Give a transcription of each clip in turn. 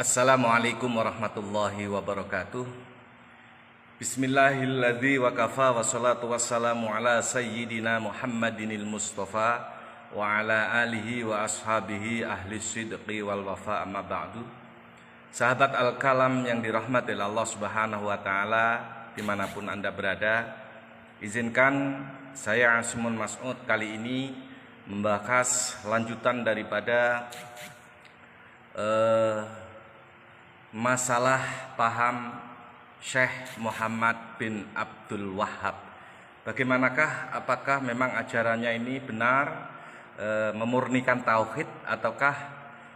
Assalamualaikum warahmatullahi wabarakatuh. Bismillahilladzi wa kafa wa salatu wassalamu ala sayyidina Muhammadinil Mustafa wa ala alihi wa ashabihi ahli sidqi wal wafa amma ba'du. Sahabat Al-Kalam yang dirahmati Allah subhanahu wa ta'ala dimanapun Anda berada, izinkan saya Asimun Mas'ud kali ini membahas lanjutan daripada masalah paham Syekh Muhammad bin Abdul Wahhab. Bagaimanakah, apakah memang ajarannya ini benar memurnikan tauhid, ataukah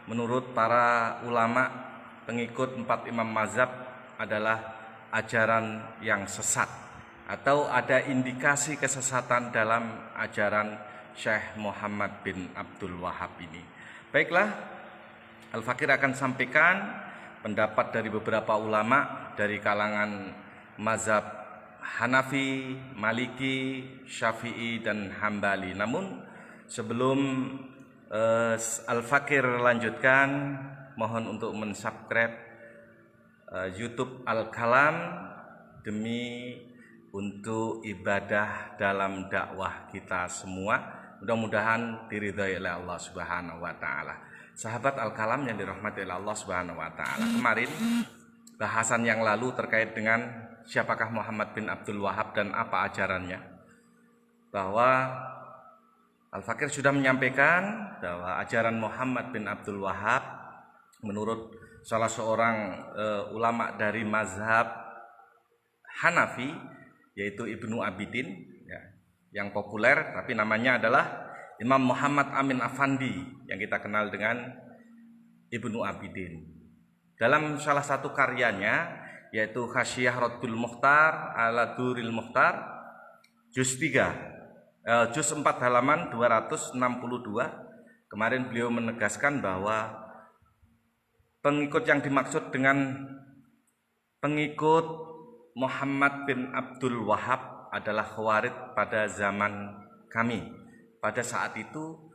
menurut para ulama pengikut 4 imam mazhab adalah ajaran yang sesat, atau ada indikasi kesesatan dalam ajaran Syekh Muhammad bin Abdul Wahhab ini. Baiklah, Al-Fakir akan sampaikan pendapat dari beberapa ulama dari kalangan mazhab Hanafi, Maliki, Syafi'i, dan Hambali. Namun sebelum Al-Fakir lanjutkan, mohon untuk mensubscribe YouTube Al-Kalam demi untuk ibadah dalam dakwah kita semua. Mudah-mudahan diridhai oleh Allah Subhanahu wa taala. Sahabat Al-Kalam yang dirahmati oleh Allah Subhanahu wa taala, kemarin bahasan yang lalu terkait dengan siapakah Muhammad bin Abdul Wahhab dan apa ajarannya, bahwa Al-Fakir sudah menyampaikan bahwa ajaran Muhammad bin Abdul Wahhab menurut salah seorang ulama dari mazhab Hanafi, yaitu Ibnu Abidin, ya, yang populer tapi namanya adalah Imam Muhammad Amin Afandi, yang kita kenal dengan Ibnu Abidin. Dalam salah satu karyanya, yaitu Khasyiyah Raddul Mukhtar ala Duril Mukhtar, juz 4 halaman 262, kemarin beliau menegaskan bahwa pengikut yang dimaksud dengan pengikut Muhammad bin Abdul Wahhab adalah Khawarij pada zaman kami. Pada saat itu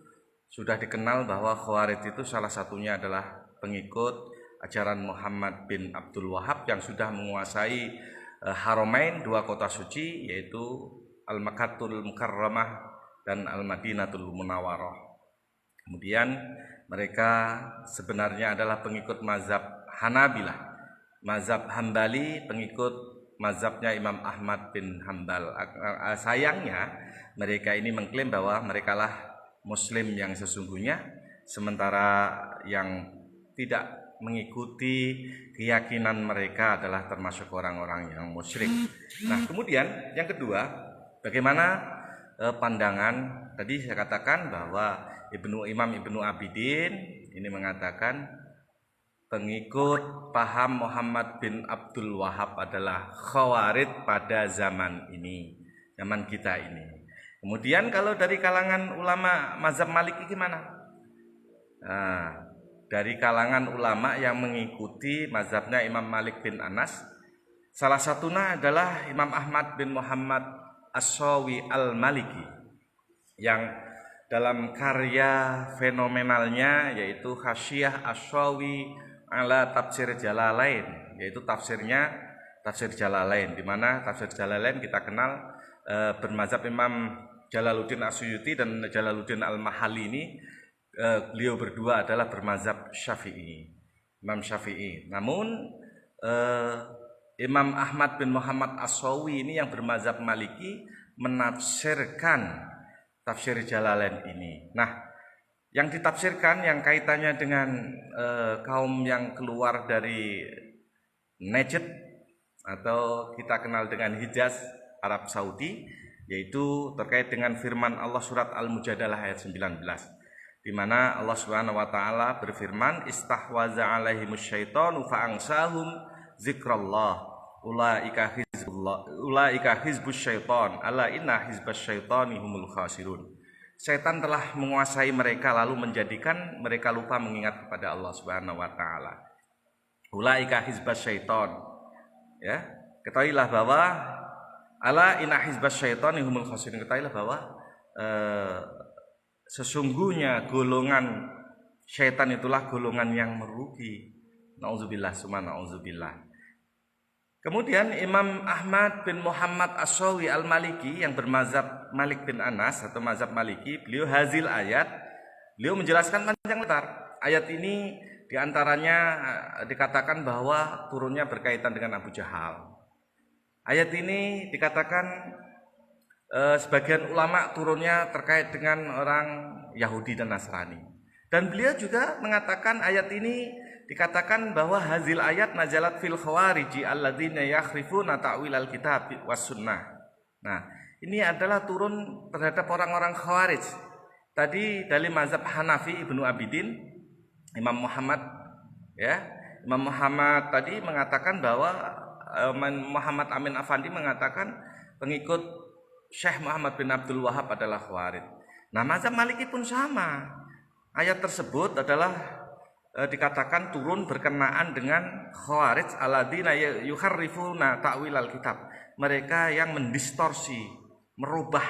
sudah dikenal bahwa Khawarij itu salah satunya adalah pengikut ajaran Muhammad bin Abdul Wahhab yang sudah menguasai Haramain, 2 kota suci, yaitu Al-Makkatul Mukarramah dan Al-Madinatul Munawwarah. Kemudian mereka sebenarnya adalah pengikut mazhab Hanabilah, mazhab Hambali pengikut mazhabnya Imam Ahmad bin Hambal. Sayangnya mereka ini mengklaim bahwa mereka lah Muslim yang sesungguhnya, sementara yang tidak mengikuti keyakinan mereka adalah termasuk orang-orang yang musyrik. Nah, kemudian yang kedua, bagaimana pandangan tadi saya katakan bahwa Imam Ibnu Abidin ini mengatakan pengikut paham Muhammad bin Abdul Wahhab adalah Khawarij pada zaman ini, zaman kita ini. Kemudian kalau dari kalangan ulama mazhab Maliki gimana? Nah, dari kalangan ulama yang mengikuti mazhabnya Imam Malik bin Anas, salah satunya adalah Imam Ahmad bin Muhammad As-Shawi Al-Maliki, yang dalam karya fenomenalnya yaitu Khasyiyah Asy-Syawi ala Tafsir Jalalain, yaitu tafsir Jalalain, di mana tafsir Jalalain kita kenal bermazhab Imam Jalaluddin As-Suyuti dan Jalaluddin Al-Mahalli ini, beliau berdua adalah bermazhab Syafi'i, Imam Syafi'i. Namun Imam Ahmad bin Muhammad As-Shawi ini yang bermazhab Maliki menafsirkan tafsir Jalalain ini. Nah, yang ditafsirkan yang kaitannya dengan kaum yang keluar dari Najd atau kita kenal dengan Hijaz, Arab Saudi, yaitu terkait dengan firman Allah surat Al-Mujadalah ayat 19, di mana Allah Subhanahu wa taala berfirman, istahwaza alaihimus syaitanu fa'angsahum zikrallah ulaika hizbus syaitan ala inna hizbas syaitani humul khasirun. Setan telah menguasai mereka lalu menjadikan mereka lupa mengingat kepada Allah Subhanahu wa taala. Ulaika hizbas syaitan. Ya, ketahuilah bahwa ala inna hizbas syaitani humul khasirun. Ketahuilah bahwa sesungguhnya golongan syaitan itulah golongan yang merugi. Nauzubillah, summa nauzubillah. Kemudian Imam Ahmad bin Muhammad Ash-Shawi Al-Maliki yang bermazhab Malik bin Anas atau mazhab Maliki, beliau hazil ayat, beliau menjelaskan panjang lebar. Ayat ini diantaranya dikatakan bahwa turunnya berkaitan dengan Abu Jahal. Ayat ini dikatakan sebagian ulama turunnya terkait dengan orang Yahudi dan Nasrani. Dan beliau juga mengatakan ayat ini dikatakan bahwa hazil ayat nazalat fil khawariji alladzina yakhrifuna ta'wil al-kitab was sunnah. Nah, ini adalah turun terhadap orang-orang khawarij. Tadi dari mazhab Hanafi Ibnu Abidin, Imam Muhammad ya. Imam Muhammad tadi mengatakan bahwa Muhammad Amin Afandi mengatakan pengikut Syekh Muhammad bin Abdul Wahab adalah khawarij. Nah, mazhab Maliki pun sama. Ayat tersebut adalah dikatakan turun berkenaan dengan khawarij alladzina yuharrifuna ta'wil al-kitab. Mereka yang mendistorsi, merubah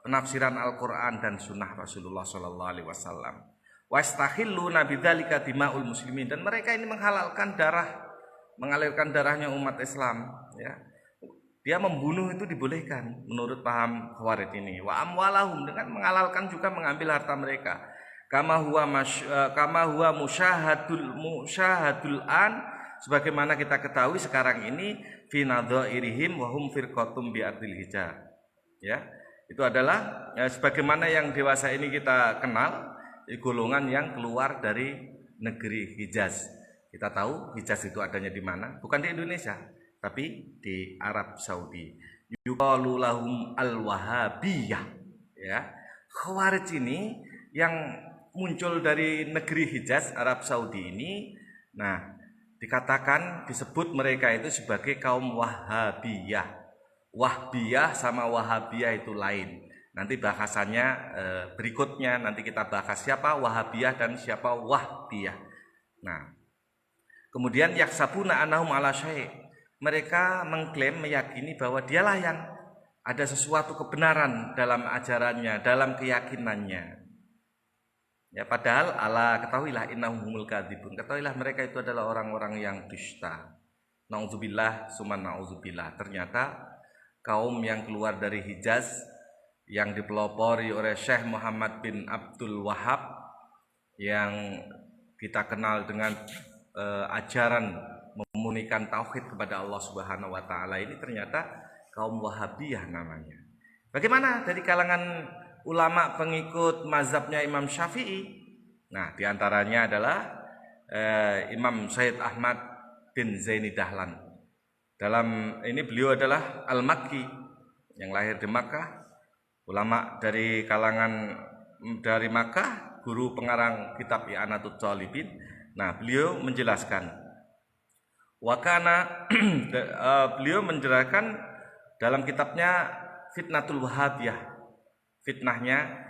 penafsiran Al-Qur'an dan sunnah Rasulullah sallallahu alaihi wasallam. Wastahilluna bidzalika dima'ul muslimin, dan mereka ini menghalalkan darah, mengalirkan darahnya umat Islam, ya. Dia membunuh itu dibolehkan menurut paham khawarij ini. Wa amwalahum, dengan menghalalkan juga mengambil harta mereka. Kama huwa musyahadul an, sebagaimana kita ketahui sekarang ini fi nadhairihim wa hum firqatum bi ardil hijaz. Ya, itu adalah sebagaimana yang dewasa ini kita kenal, golongan yang keluar dari negeri Hijaz. Kita tahu Hijaz itu adanya di mana? Bukan di Indonesia, tapi di Arab Saudi. Yuqalu lahum al-wahabiyah. Ya, khawarij ini yang muncul dari negeri Hijaz, Arab Saudi ini, nah dikatakan disebut mereka itu sebagai kaum Wahabiyah. Wahbiyah sama Wahabiyah itu lain. Nanti bahasannya berikutnya, nanti kita bahas siapa Wahabiyah dan siapa Wahbiyah. Nah, kemudian yaksabuna annahum ala syai'. Mereka mengklaim, meyakini bahwa dialah yang ada sesuatu kebenaran dalam ajarannya, dalam keyakinannya. Ya, padahal ala ketahuilah innahumul kadzibun. Ketahuilah mereka itu adalah orang-orang yang dusta. Nauzubillah summa nauzubillah. Ternyata kaum yang keluar dari Hijaz yang dipelopori oleh Syekh Muhammad bin Abdul Wahab yang kita kenal dengan ajaran memurnikan tauhid kepada Allah Subhanahu wa taala, ini ternyata kaum Wahabiyah namanya. Bagaimana dari kalangan ulama pengikut mazhabnya Imam Syafi'i? Nah, diantaranya adalah Imam Sayyid Ahmad bin Zaini Dahlan. Dalam ini beliau adalah Al-Makki yang lahir di Makkah, ulama dari kalangan dari Makkah, guru pengarang kitab I'anatul Talibin. Nah, beliau menjelaskan wakana beliau menjelaskan dalam kitabnya Fitnatul Wahabiyah, fitnahnya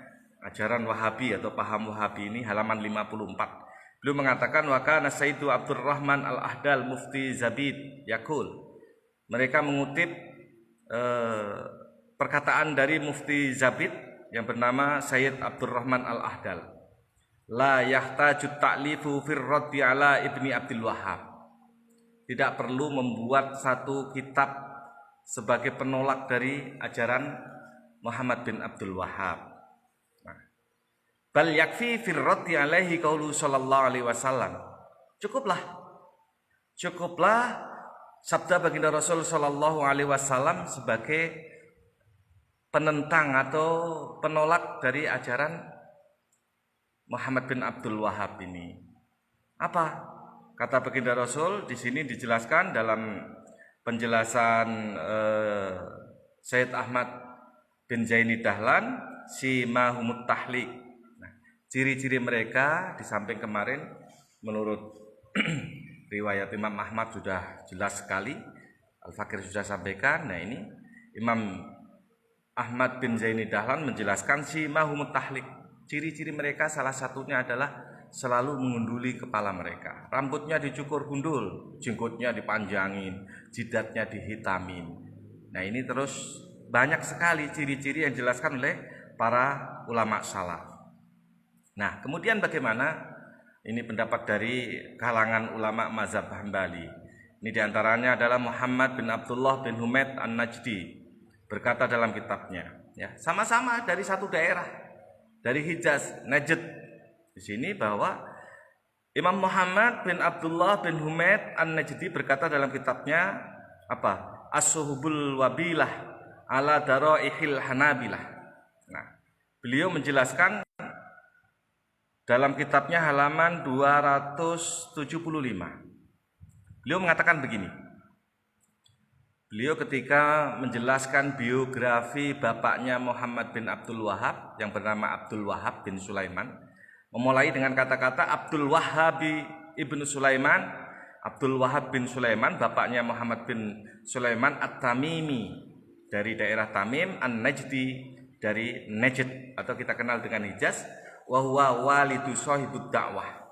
ajaran Wahabi atau paham Wahabi ini, halaman 54. Beliau mengatakan wa kana Sayyidu Abdurrahman Al-Ahdal Mufti Zabid yaqul. Mereka mengutip perkataan dari Mufti Zabid yang bernama Sayyid Abdurrahman Al-Ahdal. La yahtaju ta'lifu fir raddi ala Ibni Abdul Wahhab. Tidak perlu membuat satu kitab sebagai penolak dari ajaran Muhammad bin Abdul Wahhab. Nah, bal yakfi fir raddi alaihi qaulu sallallahu alaihi wasallam. Cukuplah sabda baginda Rasul sallallahu alaihi wasallam sebagai penentang atau penolak dari ajaran Muhammad bin Abdul Wahhab ini. Apa kata baginda Rasul? Di sini dijelaskan dalam penjelasan Sayyid Ahmad bin Zaini Dahlan, simahumut tahlik. Nah, ciri-ciri mereka di samping kemarin menurut riwayat Imam Ahmad sudah jelas sekali, Al-Fakir sudah sampaikan. Nah, ini Imam Ahmad bin Zaini Dahlan menjelaskan simahumut tahlik. Ciri-ciri mereka salah satunya adalah selalu mengunduli kepala mereka. Rambutnya dicukur gundul, jenggotnya dipanjangin, jidatnya dihitamin. Nah, ini terus banyak sekali ciri-ciri yang dijelaskan oleh para ulama salaf. Nah, kemudian bagaimana Ini pendapat dari kalangan ulama mazhab Hambali. Ini diantaranya adalah Muhammad bin Abdullah bin Humaid An-Najdi berkata dalam kitabnya, ya, sama-sama dari satu daerah, dari Hijaz, Najd. Di sini bahwa Imam Muhammad bin Abdullah bin Humaid An-Najdi berkata dalam kitabnya apa? As-Suhbul Wabilah ala Daraihil Hanabilah. Nah, beliau menjelaskan dalam kitabnya halaman 275. Beliau mengatakan begini. Beliau ketika menjelaskan biografi bapaknya Muhammad bin Abdul Wahab yang bernama Abdul Wahab bin Sulaiman, memulai dengan kata-kata Abdul Wahhab ibnu Sulaiman. Abdul Wahab bin Sulaiman, bapaknya Muhammad bin Sulaiman At-Tamimi dari daerah Tamim, An-Najdi dari Najd atau kita kenal dengan Hijaz. Wa huwa walidu sahibud dakwah.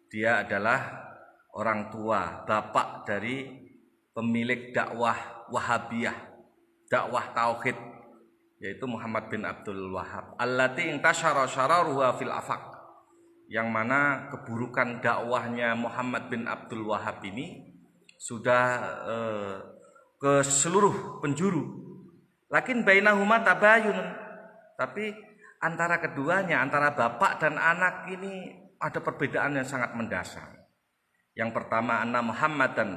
Dia adalah orang tua, bapak dari pemilik dakwah Wahabiyah, dakwah tauhid, yaitu Muhammad bin Abdul Wahab. Allati intasyara syararuha fil afaq. Yang mana keburukan dakwahnya Muhammad bin Abdul Wahab ini sudah ke seluruh penjuru. Lakin bainahuma tabayun. Tapi antara keduanya, antara bapak dan anak ini ada perbedaan yang sangat mendasar. Yang pertama, anna Muhammadan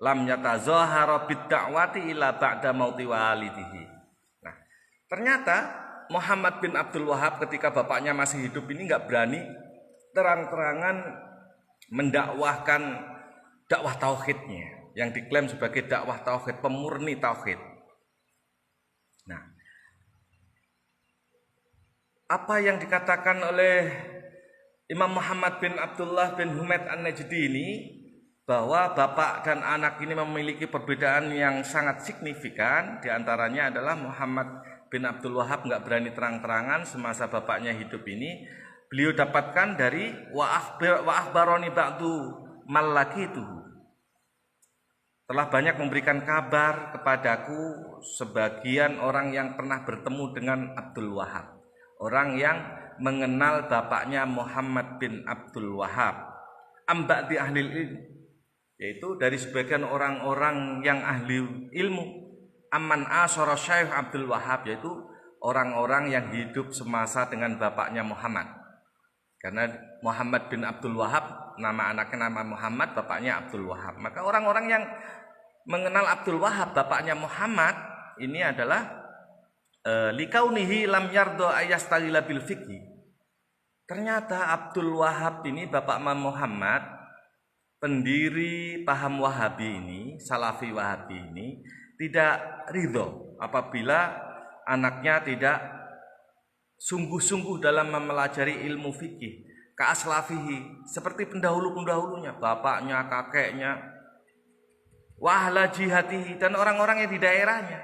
lam yatazahara bid-da'wati ila ba'da mauti walidihi. Nah, ternyata Muhammad bin Abdul Wahab ketika bapaknya masih hidup ini nggak berani terang-terangan mendakwahkan dakwah tauhidnya yang diklaim sebagai dakwah tauhid, pemurni tauhid. Nah, apa yang dikatakan oleh Imam Muhammad bin Abdullah bin Humaid An-Najdi ini, bahwa bapak dan anak ini memiliki perbedaan yang sangat signifikan. Di antaranya adalah Muhammad bin Abdul Wahab nggak berani terang-terangan semasa bapaknya hidup ini. Beliau dapatkan dari wa akhbaroni ba'du malakituhu. Telah banyak memberikan kabar kepadaku sebagian orang yang pernah bertemu dengan Abdul Wahab, orang yang mengenal bapaknya Muhammad bin Abdul Wahab, amba'di ahlil ilm, yaitu dari sebagian orang-orang yang ahli ilmu, amman asyara Syekh Abdul Wahab, yaitu orang-orang yang hidup semasa dengan bapaknya Muhammad. Karena Muhammad bin Abdul Wahab, nama anaknya nama Muhammad, bapaknya Abdul Wahab. Maka orang-orang yang mengenal Abdul Wahab, bapaknya Muhammad, ini adalah likaunihi lam yardo ayastalila bil fikhi. Ternyata Abdul Wahab ini, bapak Muhammad, pendiri paham Wahabi ini, Salafi Wahabi ini, tidak ridho apabila anaknya tidak sungguh-sungguh dalam mempelajari ilmu fikih, ka'aslafihi, seperti pendahulu-pendahulunya, bapaknya, kakeknya, wahla jihatihi, dan orang-orang yang di daerahnya.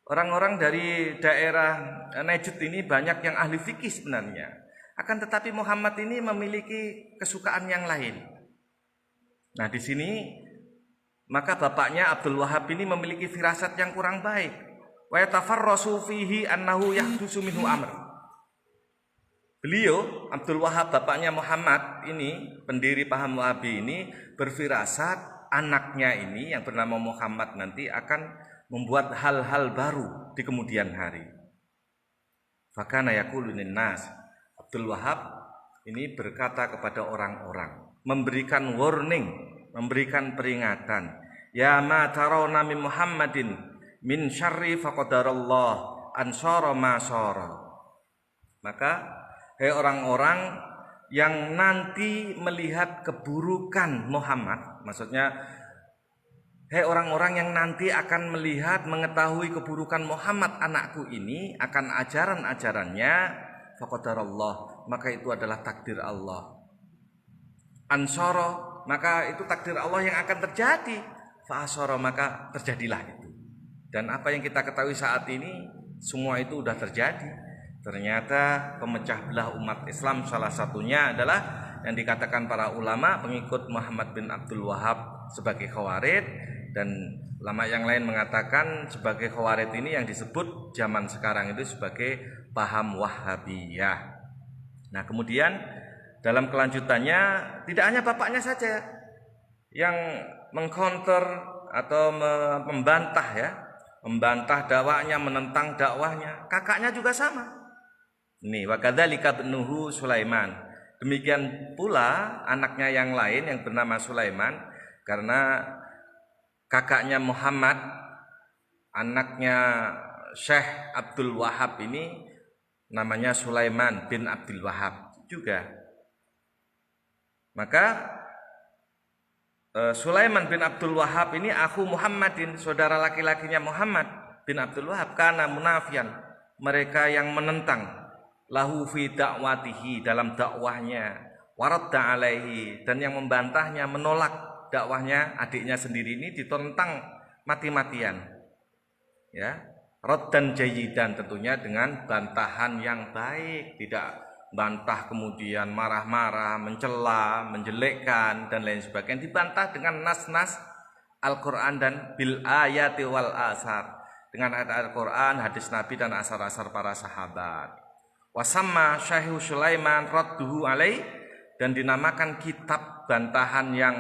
Orang-orang dari daerah Najd ini banyak yang ahli fikih sebenarnya. Akan tetapi Muhammad ini memiliki kesukaan yang lain. Nah, di sini maka bapaknya Abdul Wahab ini memiliki firasat yang kurang baik. Wa yatafarrasu fihi annahu yahdusu minhu amr. Beliau Abdul Wahab, bapaknya Muhammad ini, pendiri paham Wahabi ini, berfirasat anaknya ini yang bernama Muhammad nanti akan membuat hal-hal baru di kemudian hari. Fakana yaqulun nas. Abdul Wahab ini berkata kepada orang-orang, memberikan warning, memberikan peringatan. Ya ma tarawna min Muhammadin min syarri faqadarallah ansara ma syara. Maka hai orang-orang yang nanti melihat keburukan Muhammad, maksudnya hai orang-orang yang nanti akan melihat, mengetahui keburukan Muhammad anakku ini, akan ajaran-ajarannya, faqadarallah, maka itu adalah takdir Allah. Ansara, maka itu takdir Allah yang akan terjadi. Fa'asara, maka terjadilah itu. Dan apa yang kita ketahui saat ini, semua itu sudah terjadi. Ternyata pemecah belah umat Islam salah satunya adalah yang dikatakan para ulama pengikut Muhammad bin Abdul Wahab sebagai Khawarij, dan ulama yang lain mengatakan sebagai Khawarij ini yang disebut zaman sekarang itu sebagai paham Wahabiyah. Nah, kemudian dalam kelanjutannya tidak hanya bapaknya saja yang mengcounter atau membantah ya, membantah dakwahnya, menentang dakwahnya, kakaknya juga sama. Ini wa kadzalika ibnuhu Sulaiman. Demikian pula anaknya yang lain yang bernama Sulaiman, karena kakaknya Muhammad, anaknya Syekh Abdul Wahab ini namanya Sulaiman bin Abdul Wahab juga. Maka Sulaiman bin Abdul Wahab ini akhu Muhammadin, saudara laki-lakinya Muhammad bin Abdul Wahab, karena munafian, mereka yang menentang lahu fi dakwatihi, dalam dakwahnya, waradda alaihi, dan yang membantahnya, menolak dakwahnya adiknya sendiri ini ditentang mati-matian. Ya, raddan jayyidan, tentunya dengan bantahan yang baik, tidak bantah kemudian marah-marah, mencela, menjelekkan dan lain sebagainya. Dibantah dengan nas-nas Al-Quran dan bil ayati wal asar, dengan ayat Al-Quran, hadis Nabi dan asar-asar para sahabat. Wasamma Syekh Sulaiman radduhu alaih, dan dinamakan kitab bantahan yang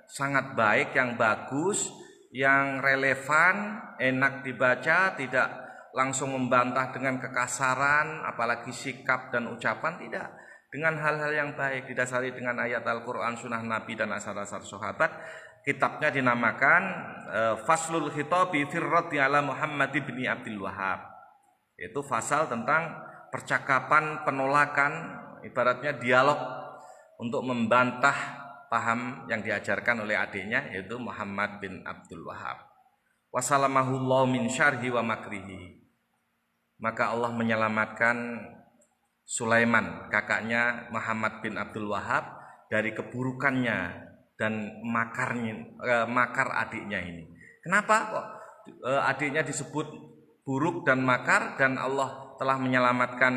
sangat baik, yang bagus, yang relevan, enak dibaca, tidak langsung membantah dengan kekasaran, apalagi sikap dan ucapan, tidak, dengan hal-hal yang baik, didasari dengan ayat Al-Quran, sunnah Nabi dan asar-asar sahabat. Kitabnya dinamakan Faslul Khitabi Firraddi ala Muhammad bin Abdul Wahab, yaitu fasal tentang percakapan penolakan, ibaratnya dialog untuk membantah paham yang diajarkan oleh adiknya, yaitu Muhammad bin Abdul Wahab. Wasalamahullahu min syarhi wa makrihi. Maka Allah menyelamatkan Sulaiman, kakaknya Muhammad bin Abdul Wahab, dari keburukannya dan makar adiknya ini. Kenapa kok adiknya disebut buruk dan makar, dan Allah telah menyelamatkan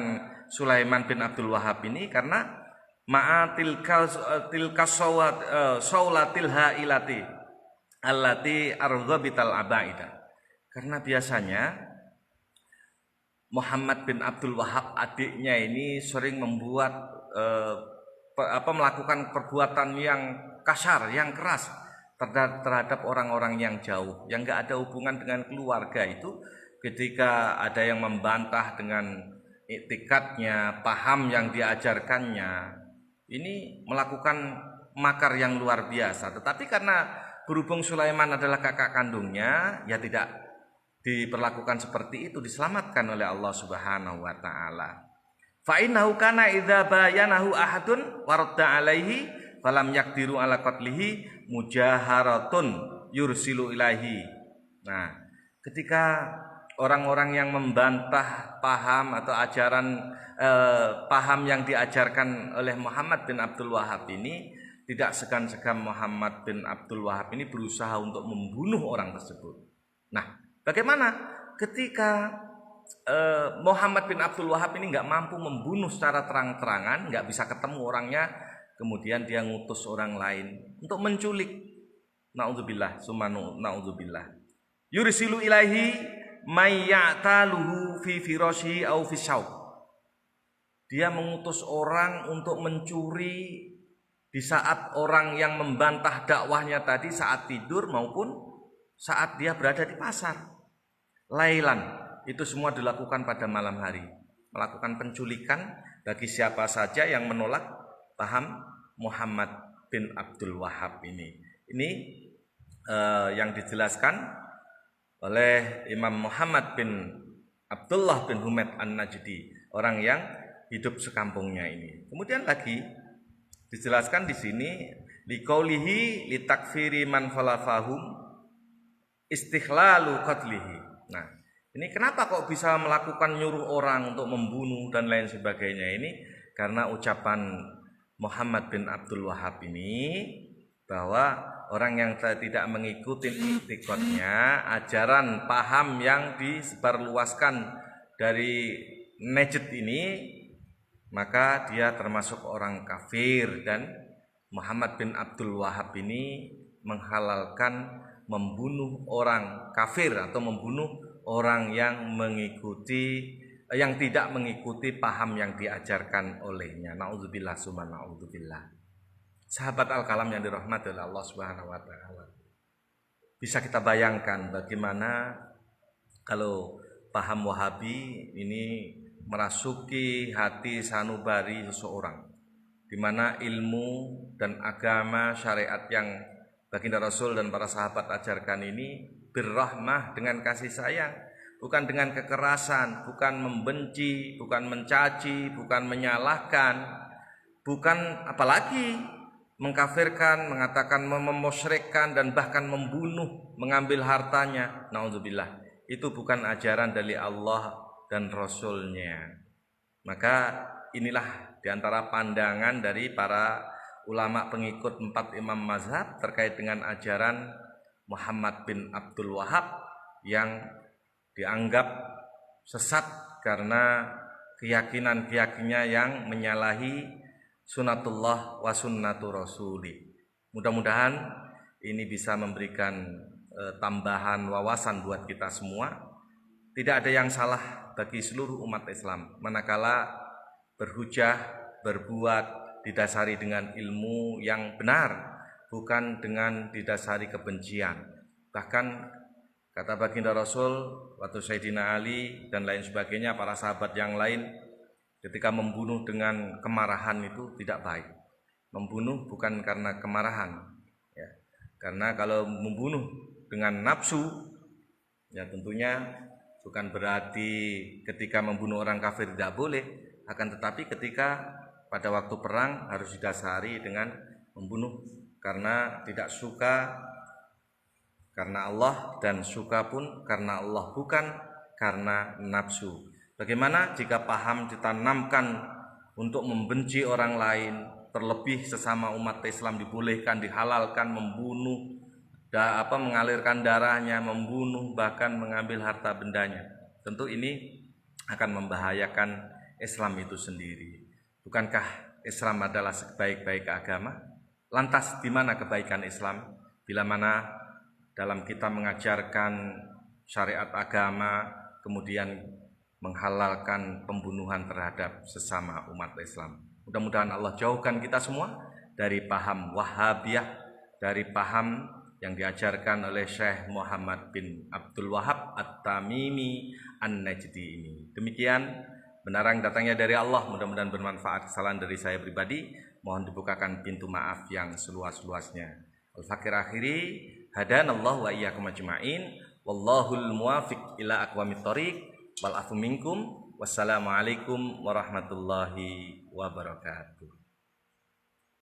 Sulaiman bin Abdul Wahab ini? Karena tilka saulatil hailati allati arghabital abaida. Karena biasanya Muhammad bin Abdul Wahab, adiknya ini, sering membuat melakukan perbuatan yang kasar, yang keras terhadap orang-orang yang jauh, yang gak ada hubungan dengan keluarga itu. Ketika ada yang membantah dengan iktikadnya, paham yang diajarkannya, ini melakukan makar yang luar biasa. Tetapi karena berhubung Sulaiman adalah kakak kandungnya, ya tidak diperlakukan seperti itu, diselamatkan oleh Allah Subhanahu wa taala. Fa innahu kana idza bayanahu ahadun waradda alaihi falam yaqdiru ala qatlihi mujaharatun yursilu ilahi. Nah, ketika orang-orang yang membantah paham atau ajaran paham yang diajarkan oleh Muhammad bin Abdul Wahab ini, tidak segan-segan Muhammad bin Abdul Wahab ini berusaha untuk membunuh orang tersebut. Nah, bagaimana ketika Muhammad bin Abdul Wahab ini nggak mampu membunuh secara terang-terangan, nggak bisa ketemu orangnya, kemudian dia ngutus orang lain untuk menculik. Naudzubillah, sumanu naudzubillah. Yursilu ilahi mayyataluhu fi firasyi au fi syauq. Dia mengutus orang untuk mencuri di saat orang yang membantah dakwahnya tadi saat tidur maupun saat dia berada di pasar. Lailan, itu semua dilakukan pada malam hari, melakukan penculikan bagi siapa saja yang menolak paham Muhammad bin Abdul Wahab ini. Ini yang dijelaskan oleh Imam Muhammad bin Abdullah bin Humaid An-Najdi, orang yang hidup sekampungnya ini. Kemudian lagi dijelaskan di sini liqaulihi litakfiri man khalafahum istighlalu qatlihi. Nah, ini kenapa kok bisa melakukan nyuruh orang untuk membunuh dan lain sebagainya ini? Karena ucapan Muhammad bin Abdul Wahab ini, bahwa orang yang tidak mengikuti iktikadnya, ajaran paham yang disebarluaskan dari Najd ini, maka dia termasuk orang kafir. Dan Muhammad bin Abdul Wahab ini menghalalkan membunuh orang kafir atau membunuh orang yang mengikuti yang tidak mengikuti paham yang diajarkan olehnya. Nauzubillah summa naudzubillah. Sahabat Al-Kalam yang dirahmati oleh Allah Subhanahu wa taala. Bisa kita bayangkan bagaimana kalau paham Wahabi ini merasuki hati sanubari seseorang, di mana ilmu dan agama syariat yang baginda Rasul dan para sahabat ajarkan ini berrahmah dengan kasih sayang, bukan dengan kekerasan, bukan membenci, bukan mencaci, bukan menyalahkan, bukan apalagi mengkafirkan, mengatakan memusyrikkan dan bahkan membunuh, mengambil hartanya. Naudzubillah. Itu bukan ajaran dari Allah dan Rasulnya. Maka inilah diantara pandangan dari para ulama pengikut 4 imam mazhab terkait dengan ajaran Muhammad bin Abdul Wahab yang dianggap sesat karena keyakinan-keyakinannya yang menyalahi sunatullah wa sunnatu rasuli. Mudah-mudahan ini bisa memberikan tambahan wawasan buat kita semua. Tidak ada yang salah bagi seluruh umat Islam manakala berhujah, berbuat didasari dengan ilmu yang benar, bukan dengan didasari kebencian. Bahkan kata baginda Rasul waktu Sayyidina Ali dan lain sebagainya, para sahabat yang lain, ketika membunuh dengan kemarahan itu tidak baik. Membunuh bukan karena kemarahan, ya. Karena kalau membunuh dengan nafsu, ya tentunya bukan berarti ketika membunuh orang kafir tidak boleh, akan tetapi ketika pada waktu perang harus didasari dengan membunuh karena tidak suka karena Allah, dan suka pun karena Allah, bukan karena nafsu. Bagaimana jika paham ditanamkan untuk membenci orang lain, terlebih sesama umat Islam dibolehkan, dihalalkan membunuh, mengalirkan darahnya, membunuh, bahkan mengambil harta bendanya. Tentu ini akan membahayakan Islam itu sendiri. Bukankah Islam adalah sebaik-baik agama? Lantas di mana kebaikan Islam? Bila mana dalam kita mengajarkan syariat agama, kemudian menghalalkan pembunuhan terhadap sesama umat Islam. Mudah-mudahan Allah jauhkan kita semua dari paham Wahabiyah, dari paham yang diajarkan oleh Syekh Muhammad bin Abdul Wahab At-Tamimi An-Najdi ini. Demikian benarang datangnya dari Allah, mudah-mudahan bermanfaat. Kesalahan dari saya pribadi, mohon dibukakan pintu maaf yang seluas-luasnya. Al-Fakir akhiri, hadanallahu wa iyyakum ajma'in, wallahul muwafiq ila aqwamit thoriq, wal afu minkum, wassalamualaikum warahmatullahi wabarakatuh.